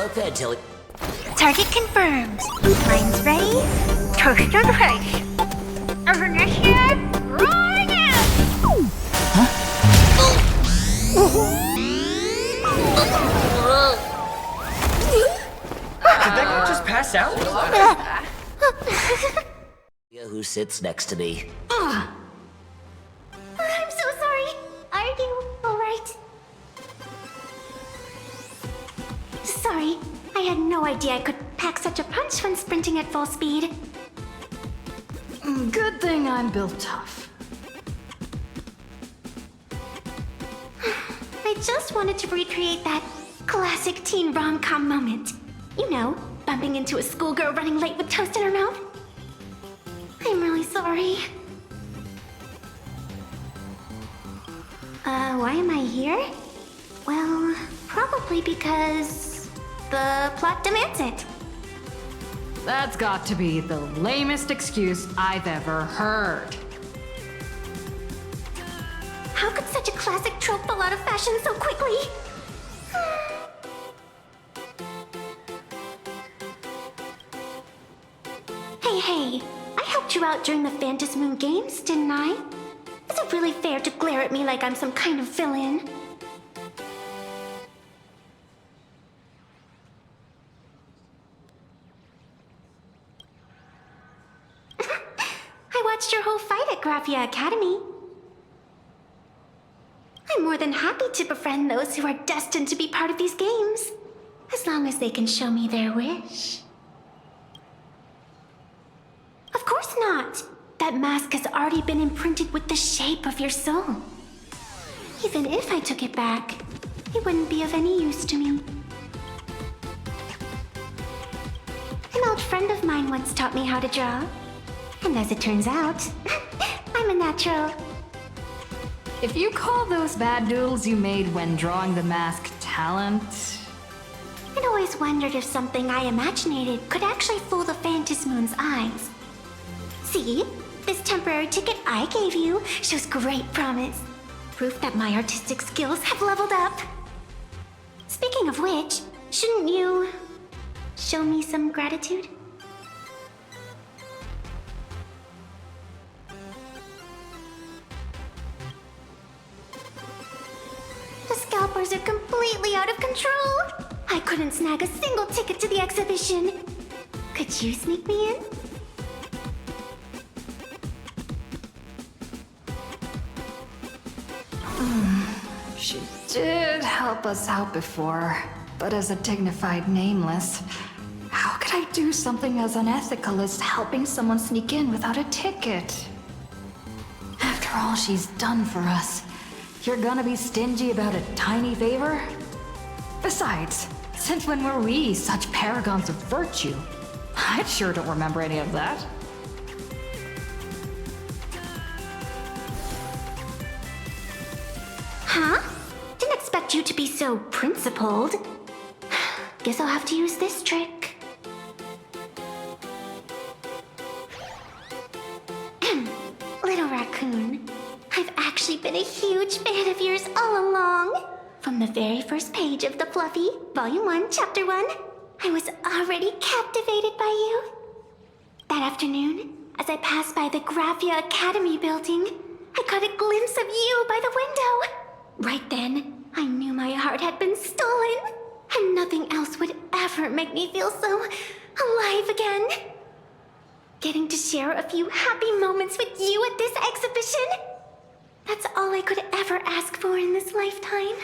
Okay, Tilly. Target confirmed. Mine's ready. Toast on face. Initiate, rolling out! Did that guy just pass out? Who sits next to me? I'm so sorry. Are you alright? Sorry, I had no idea I could pack such a punch when sprinting at full speed. Good thing I'm built tough. I just wanted to recreate that classic teen rom-com moment. You know, bumping into a schoolgirl running late with toast in her mouth. I'm really sorry. Why am I here? Well, probably because the plot demands it. That's got to be the lamest excuse I've ever heard. How could such a classic trope fall out of fashion so quickly? Hey, I helped you out during the Phantom Moon Games, didn't I? Is it really fair to glare at me like I'm some kind of villain? I watched your whole fight at Graphia Academy. I'm more than happy to befriend those who are destined to be part of these games, as long as they can show me their wish. Of course not! That mask has already been imprinted with the shape of your soul. Even if I took it back, it wouldn't be of any use to me. An old friend of mine once taught me how to draw. And as it turns out, I'm a natural. If you call those bad doodles you made when drawing the mask talent... I'd always wondered if something I imaginated could actually fool the Phantom Moon's eyes. See? This temporary ticket I gave you shows great promise. Proof that my artistic skills have leveled up. Speaking of which, shouldn't you show me some gratitude? The scalpers are completely out of control. I couldn't snag a single ticket to the exhibition. Could you sneak me in? She did help us out before, but as a dignified nameless, how could I do something as unethical as helping someone sneak in without a ticket? After all she's done for us, you're gonna be stingy about a tiny favor? Besides, since when were we such paragons of virtue? I sure don't remember any of that. Huh? Didn't expect you to be so principled. Guess I'll have to use this trick. Little raccoon, I've actually been a huge fan of yours all along. From the very first page of The Fluffy, Volume 1, Chapter 1, I was already captivated by you. That afternoon, as I passed by the Graphia Academy building, I caught a glimpse of you by the window. Right then, I knew my heart had been stolen, and nothing else would ever make me feel so alive again. Getting to share a few happy moments with you at this exhibition, that's all I could ever ask for in this lifetime.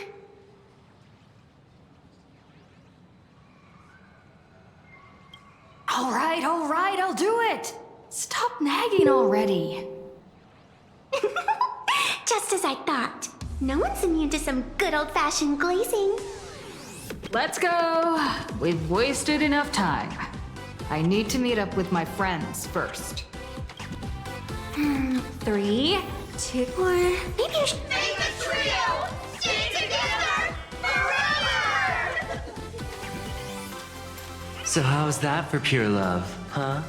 All right, I'll do it! Stop nagging already. Just as I thought. No one's immune to some good old-fashioned glazing. Let's go. We've wasted enough time. I need to meet up with my friends first. 3, 2, or maybe you should... Make a trio! Stay together forever! So how's that for pure love, huh?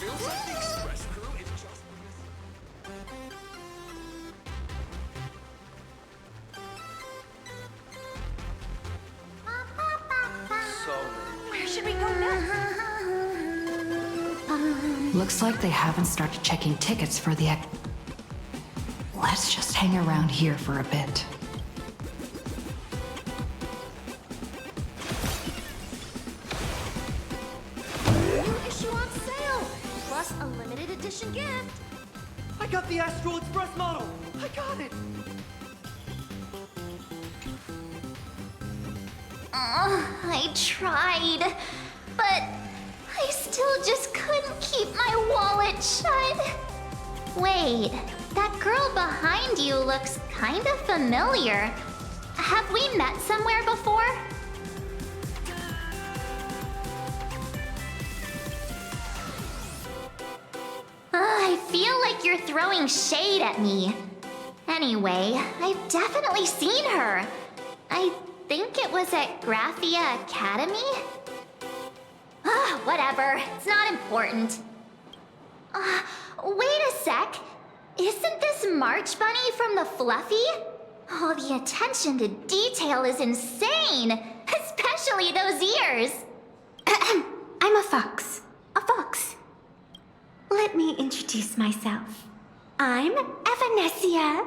Feels like the express Looks like they haven't started checking tickets for the Let's just hang around here for a bit. New issue on sale, plus a limited edition gift. I got the Astral Express model. I got it. I tried, but I still just couldn't keep my wallet shut. Wait, that girl behind you looks kind of familiar. Have we met somewhere before? I feel like you're throwing shade at me. Anyway, I've definitely seen her. I think it was at Graphia Academy? Whatever, it's not important. Wait a sec. Isn't this March Bunny from the Fluffy? Oh, the attention to detail is insane, especially those ears. I'm a fox. A fox. Let me introduce myself. I'm Evanessia.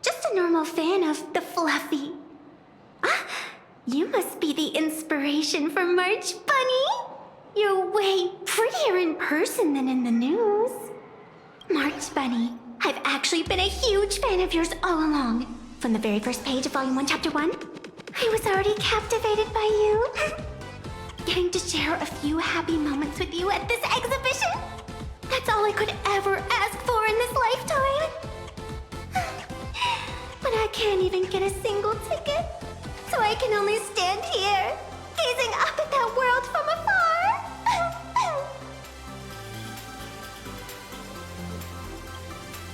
Just a normal fan of the Fluffy. You must be the inspiration for March Bunny. You're way prettier in person than in the news. March Bunny, I've actually been a huge fan of yours all along. From the very first page of Volume 1, Chapter 1, I was already captivated by you. Getting to share a few happy moments with you at this exhibition, that's all I could ever ask for in this lifetime. But I can't even get a single ticket, so I can only stand here, gazing up at that world from afar.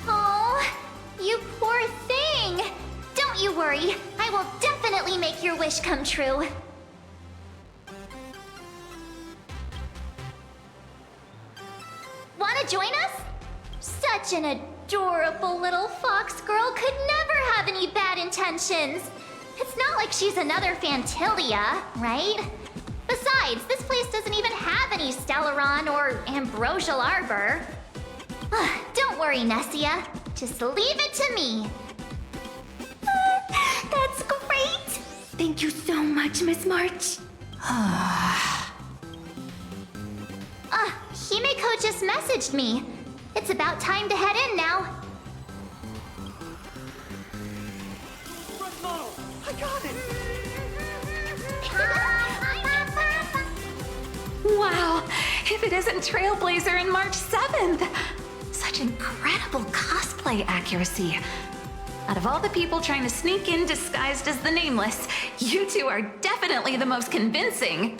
Oh, you poor thing. Don't you worry, I will definitely make your wish come true. Wanna join us? Such an adorable little fox girl could never have any bad intentions. It's not like she's another Fantilia, right? Besides, this place doesn't even have any Stellaron or Ambrosial Arbor. Don't worry, Nessia. Just leave it to me. That's great. Thank you so much, Miss March. Himeko just messaged me. It's about time to head in now. Express model. I got it. Wow, if it isn't Trailblazer and March 7th! Such incredible cosplay accuracy. Out of all the people trying to sneak in disguised as the Nameless, you two are definitely the most convincing.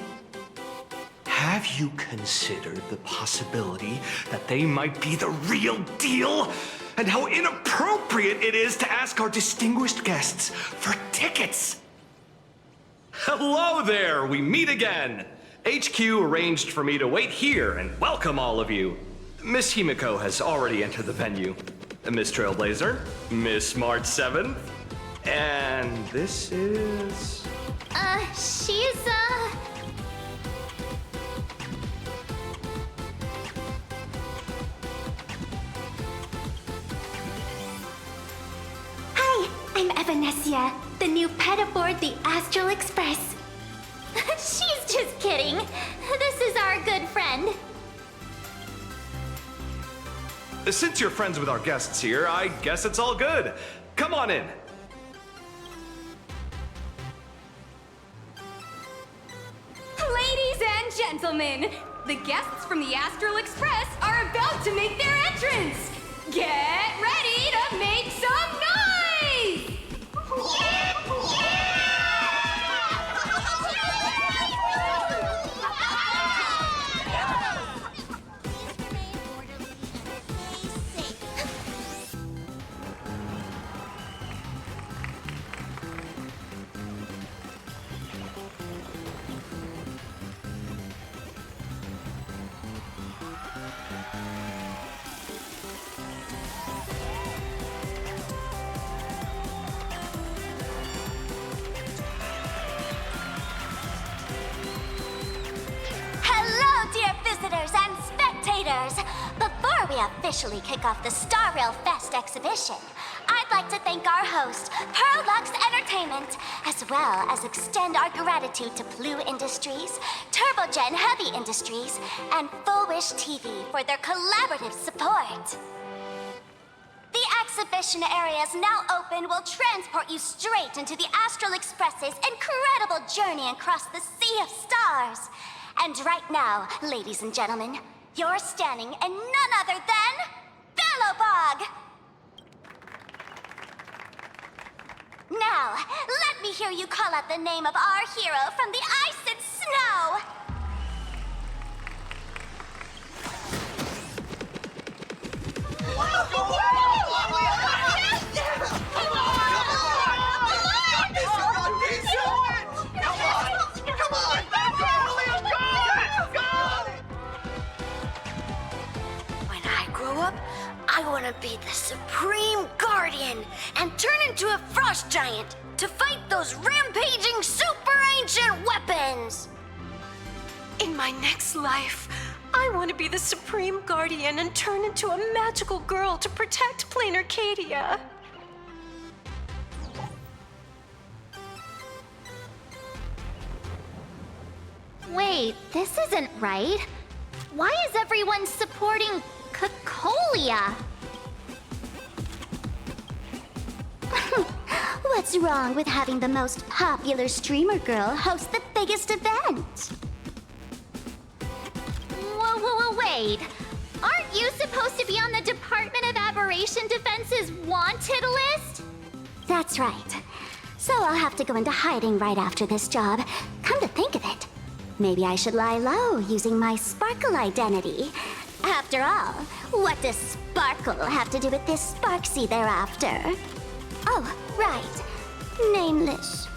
Have you considered the possibility that they might be the real deal? And how inappropriate it is to ask our distinguished guests for tickets? Hello there, we meet again. HQ arranged for me to wait here and welcome all of you. Miss Himeko has already entered the venue. Miss Trailblazer, Miss March 7th, and this is... She's, Hi, I'm Evanessia, the new pet aboard the Astral Express. she's just kidding. This is our good friend. Since you're friends with our guests here, I guess it's all good. Come on in. Ladies and gentlemen, the guests from the Astral Express are about to make their entrance. Get ready to make some noise! visitors, before we officially kick off the Star Rail Fest exhibition, I'd like to thank our host, Pearlux Entertainment, as well as extend our gratitude to Blue Industries, Turbogen Heavy Industries, and Full Wish TV for their collaborative support. The exhibition area is now open will transport you straight into the Astral Express's incredible journey across the Sea of Stars. And right now, ladies and gentlemen, you're standing in none other than Bellowbog! Now, let me hear you call out the name of our hero from the ice and snow! When I grow up, I want to be the Supreme Guardian and turn into a frost giant to fight those rampaging super ancient weapons. In my next life, I want to be the Supreme Guardian and turn into a magical girl to protect Plain Arcadia. Wait, this isn't right. Why is everyone supporting Cocolia? What's wrong with having the most popular streamer girl host the biggest event? Whoa, wait. Aren't you supposed to be on the Department of Aberration Defense's wanted list? That's right. So I'll have to go into hiding right after this job. Come to think of it, maybe I should lie low using my Sparkle identity. After all, what does Sparkle have to do with this Sparksy thereafter? Oh, right. Nameless.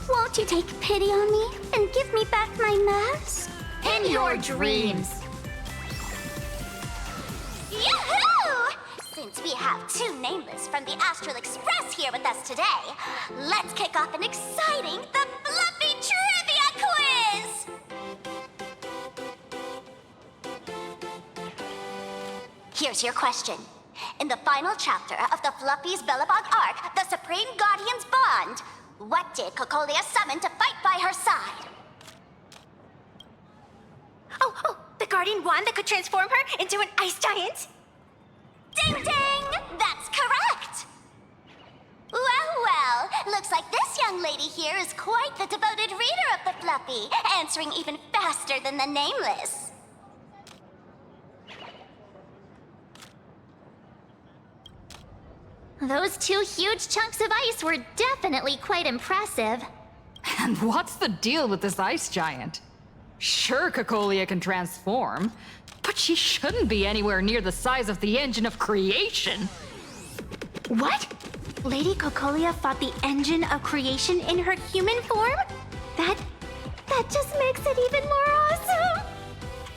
Won't you take pity on me and give me back my mask? In your dreams. Yahoo! Since we have two Nameless from the Astral Express here with us today, let's kick off an exciting The Fluffy Trivia Quiz! Here's your question. In the final chapter of the Fluffy's Bellowbog arc, The Supreme Guardian's Bond, what did Cocolia summon to fight by her side? Oh, the Guardian wand that could transform her into an ice giant? Ding ding! That's correct! Well, looks like this young lady here is quite the devoted reader of the Fluffy, answering even faster than the Nameless. Those two huge chunks of ice were definitely quite impressive. And what's the deal with this ice giant? Sure, Cocolia can transform, but she shouldn't be anywhere near the size of the engine of creation. What? Lady Cocolia fought the engine of creation in her human form? That just makes it even more awesome!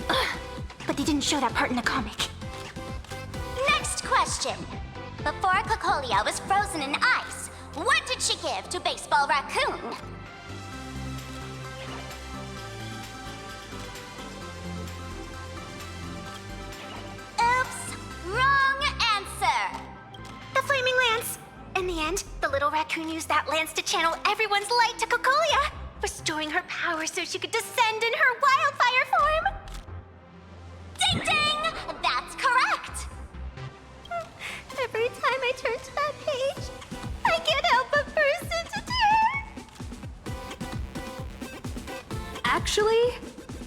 Ugh, but they didn't show that part in the comic. Next question. Before Cocolia was frozen in ice, what did she give to Baseball Raccoon? Oops, wrong answer. The Flaming Lance! In the end, the little raccoon used that lance to channel everyone's light to Cocolia, restoring her power so she could descend in her wildfire form! Ding ding! That's correct! Every time I turn to that page, I can't help but burst into tears! Actually,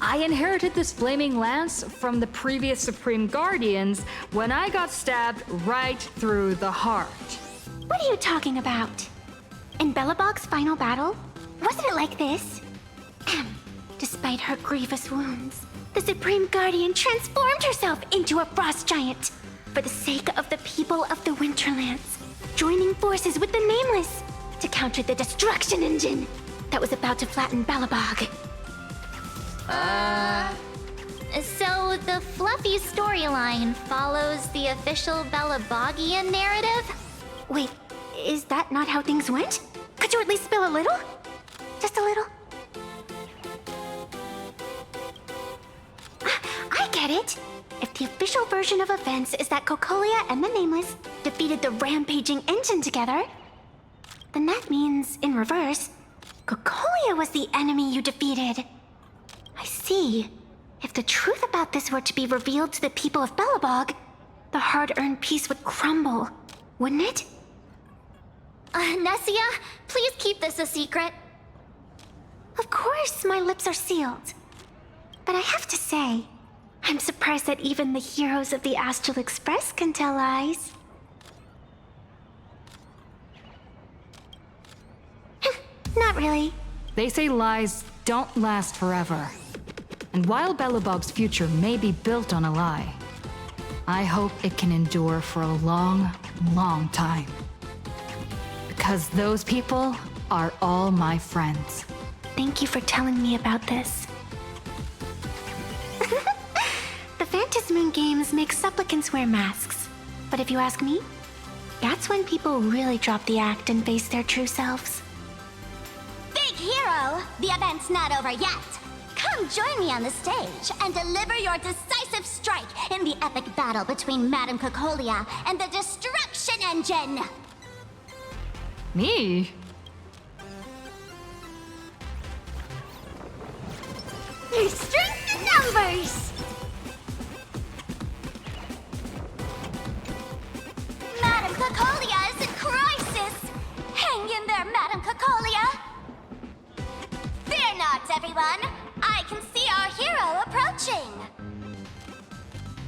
I inherited this flaming lance from the previous Supreme Guardians when I got stabbed right through the heart. What are you talking about? In Bellowbog's final battle, wasn't it like this? Despite her grievous wounds, the Supreme Guardian transformed herself into a frost giant for the sake of the people of the Winterlands, joining forces with the Nameless to counter the destruction engine that was about to flatten Bellowbog. So the Fluffy storyline follows the official Bellabogian narrative? Wait, is that not how things went? Could you at least spill a little? Just a little? I get it. if the official version of events is that Cocolia and the Nameless defeated the rampaging engine together, then that means, in reverse, Cocolia was the enemy you defeated. I see. If the truth about this were to be revealed to the people of Belobog, the hard-earned peace would crumble, wouldn't it? Nessia, please keep this a secret. Of course, my lips are sealed. But I have to say, I'm surprised that even the heroes of the Astral Express can tell lies. Not really. They say lies don't last forever. And while Belobog's future may be built on a lie, I hope it can endure for a long, long time. Because those people are all my friends. Thank you for telling me about this. The Phantasmoon games make supplicants wear masks. But if you ask me, that's when people really drop the act and face their true selves. Big hero, the event's not over yet. Come join me on the stage and deliver your decisive strike in the epic battle between Madame Cocolia and the Destruction Engine. Me? Strength in numbers! Madame Cocolia is in crisis! Hang in there, Madame Cocolia! Fear not, everyone! I can see our hero approaching!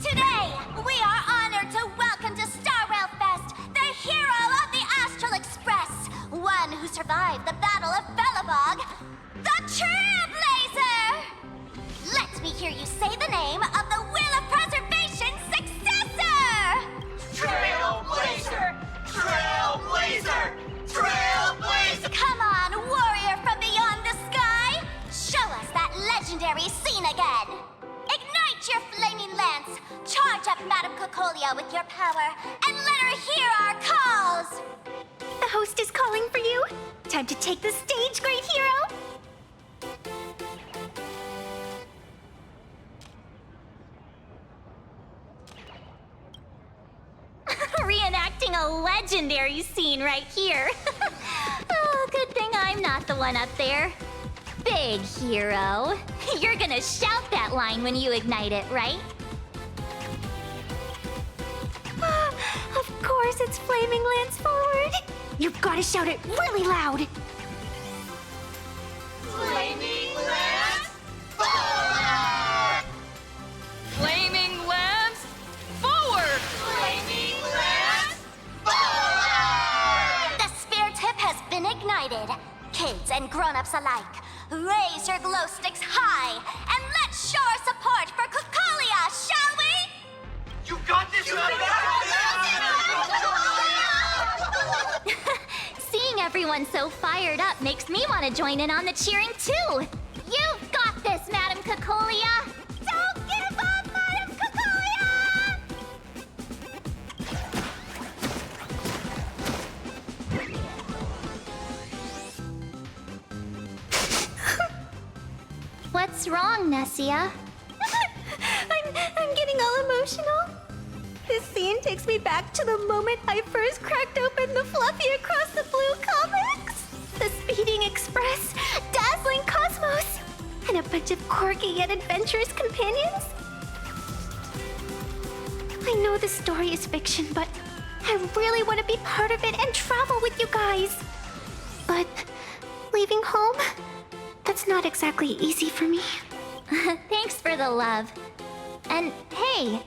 Today, we are honored to welcome to Star Rail Fest the hero of the Astral Express, one who survived the Battle of Belobog, the Trailblazer! Let me hear you say the name of the Will of Preservation's successor! Trailblazer! Trailblazer! Trailblazer! Come on, warrior from beyond the sky! Show us that legendary scene again! Ignite your flaming lance! Charge up Madame Cocolia with your power, and let her hear our calls! The host is calling for you. Time to take the stage, great hero! Reenacting a legendary scene right here. Oh, good thing I'm not the one up there. Big hero. You're gonna shout that line when you ignite it, right? Of course, it's Flaming Lance forward. You've got to shout it really loud. Flaming Lance forward! Flaming Lance, forward! Flaming Lance forward! The spear tip has been ignited. Kids and grown-ups alike, raise your glow sticks high and let's show our support for Cocolia, shall we? You got this, Seeing everyone so fired up makes me want to join in on the cheering too. You've got this, Madame Cocolia. Don't give up, Madame Cocolia! What's wrong, Nessia? I'm getting all emotional. This scene takes me back to the moment I first cracked open the Fluffy Across the Blue comics. The speeding express, dazzling cosmos, and a bunch of quirky yet adventurous companions. I know the story is fiction, but I really want to be part of it and travel with you guys. But leaving home, that's not exactly easy for me. Thanks for the love. And hey,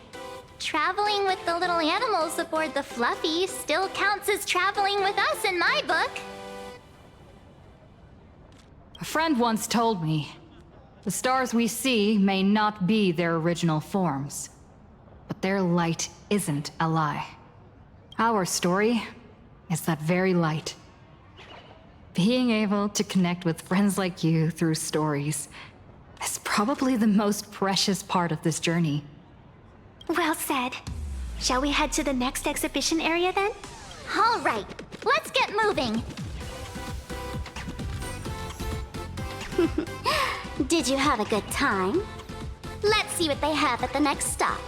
traveling with the little animals aboard the Fluffy still counts as traveling with us in my book. A friend once told me, the stars we see may not be their original forms, but their light isn't a lie. Our story is that very light. Being able to connect with friends like you through stories is probably the most precious part of this journey. Well said. Shall we head to the next exhibition area then? All right, let's get moving. Did you have a good time? Let's see what they have at the next stop.